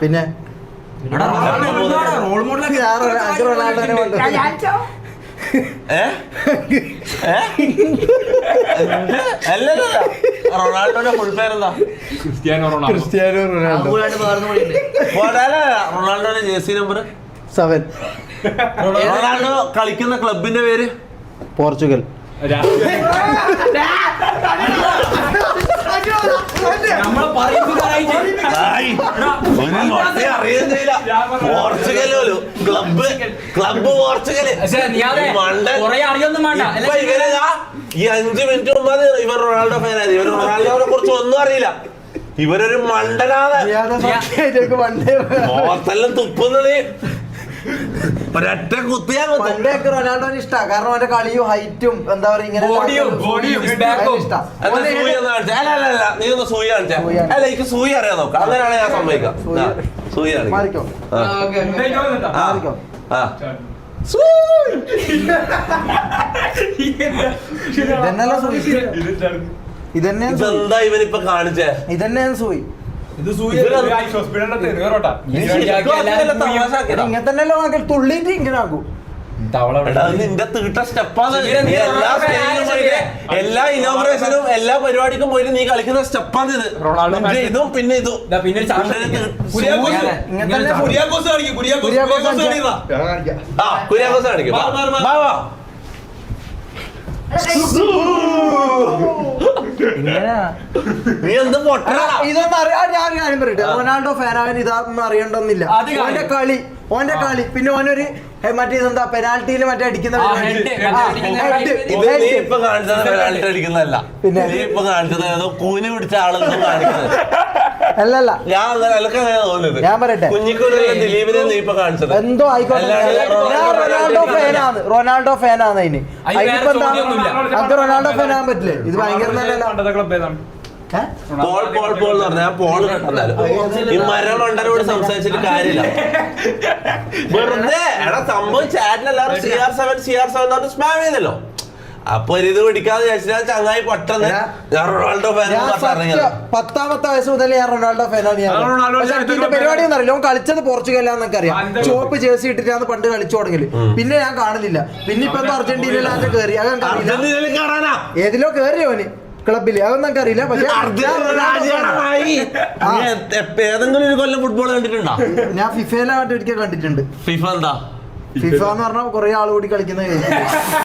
പിന്നെ role model റൊണാൾഡോയുടെ full പേരെന്താ? Cristiano Ronaldo. റൊണാൾഡോയുടെ ജേഴ്സി നമ്പർ 7. റൊണാൾഡോ കളിക്കുന്ന ക്ലബിന്റെ പേര്? പോർച്ചുഗൽ. പോർച്ചുഗലോ ക്ലബ് പോർച്ചുഗല്. ഈ 5 മിനിറ്റ് മുമ്പ് ഇവർ റൊണാൾഡോ ഫാനായത്. ഇവർ റൊണാൾഡോനെ കുറിച്ച് ഒന്നും അറിയില്ല. ഇവരൊരു മണ്ടനാണ്. മോത്തെല്ലാം തുപ്പുന്നത് ഒരൊറ്റ കുത്തിയാ. പണ്ടൊക്കെ റൊണാൾഡോന് ഇഷ്ടമാണ്, കാരണം അവന്റെ കളിയും ഹൈറ്റും എന്താ പറയാ ഇങ്ങനെ. നീ ഒന്ന് സൂയി കാണിച്ചാ. അല്ല, എനിക്ക് സൂയി അറിയാൻ നോക്കാം. അങ്ങനെയാണ് ഞാൻ സമ്മതിക്കാം. സൂയി മാറിക്കോ. ഇതെന്താ ഇവനിപ്പൊ കാണിച്ചേ? ഇതന്നെയാണ് സൂയി. ഇങ്ങനെ തന്നെയല്ലോ തുള്ളിട്ട് ഇങ്ങനെ ആക്കും. നിന്റെ തീട്ട സ്റ്റെപ്പാണ്. എല്ലാ ഇനോഗ്രേഷനും എല്ലാ പരിപാടിക്കും പോയിട്ട് നീ കളിക്കുന്ന സ്റ്റെപ്പാണ് ഇത്. ഇതും പിന്നെ ഇതും കുര്യാക്കോസ് കാണിക്കും. നീ എന്ത് പൊട്ടനാ? ഇതൊന്നും ഞാൻ പറയട്ടെ, റൊണാൾഡോ ഫാനാവാൻ ഇതൊന്നും അറിയണ്ടൊന്നില്ല. ഓന്റെ കളി പിന്നെ ഓനൊരു മറ്റേ ഇതെന്താ പെനാൽറ്റിയിൽ മറ്റേ അടിക്കുന്ന ഇപ്പൊ കാണിച്ചത് പെനാൽറ്റി അടിക്കുന്നതല്ല. പിന്നെ ഇപ്പൊ കാണിച്ചത് ഏതോ കൂനി പിടിച്ച ആളെന്നും കാണിക്കുന്നത് അല്ലല്ല. ഞാൻ പറയട്ടെ, ദിലീപിനെ നീ ഇപ്പൊ കാണിച്ചത് എന്തോ ആയിക്കോട്ടെ. ഞാൻ റൊണാൾഡോ ഫാനാണ്. അതിന് അത് റൊണാൾഡോ ഫാനാകാൻ പറ്റില്ലേ? ഇത് ഭയങ്കര ഈ മരമണ്ടനോട് സംസാരിച്ചിട്ട് കാര്യമില്ല. വെറുതെ എടാ സംഭവം ചാറ്റിലെല്ലാവരും CR7 സ്പാം ചെയ്തല്ലോ. അപ്പൊ ഇത് പിടിക്കാതെ വിചാരിച്ചാൽ ചങ്ങായി പെട്ടെന്ന് ഞാൻ റൊണാൾഡോ ഫാൻ. 10ാമത്തെ വയസ്സ് മുതൽ ഞാൻ റൊണാൾഡോ ഫാനാണ്. പരിപാടി ഒന്നും അറിയില്ല. ഓൻ കളിച്ചത് പോർച്ചുഗലാന്നൊക്കെ അറിയാം. ചുവപ്പ് ജേഴ്സി ഇട്ടിട്ടാണ് പണ്ട് കളിച്ചു തുടങ്ങല്. പിന്നെ ഞാൻ കാണുന്നില്ല. പിന്നെ ഇപ്പൊ അർജന്റീനയിലാണ് കയറി. അതൊക്കെ ഏതിലോ കയറി ഓന് ക്ലബില്. അതൊന്നും അറിയില്ല. പക്ഷെ ഏതെങ്കിലും ഒരു കൊല്ലം ഫുട്ബോൾ കണ്ടിട്ടുണ്ടോ? ഞാൻ ഫിഫയിലായിട്ട് ഒരിക്കൽ കണ്ടിട്ടുണ്ട്. ഫിഫ എന്താ? ഫിഫ എന്ന് പറഞ്ഞാൽ കുറെ ആൾ കൂടി കളിക്കുന്ന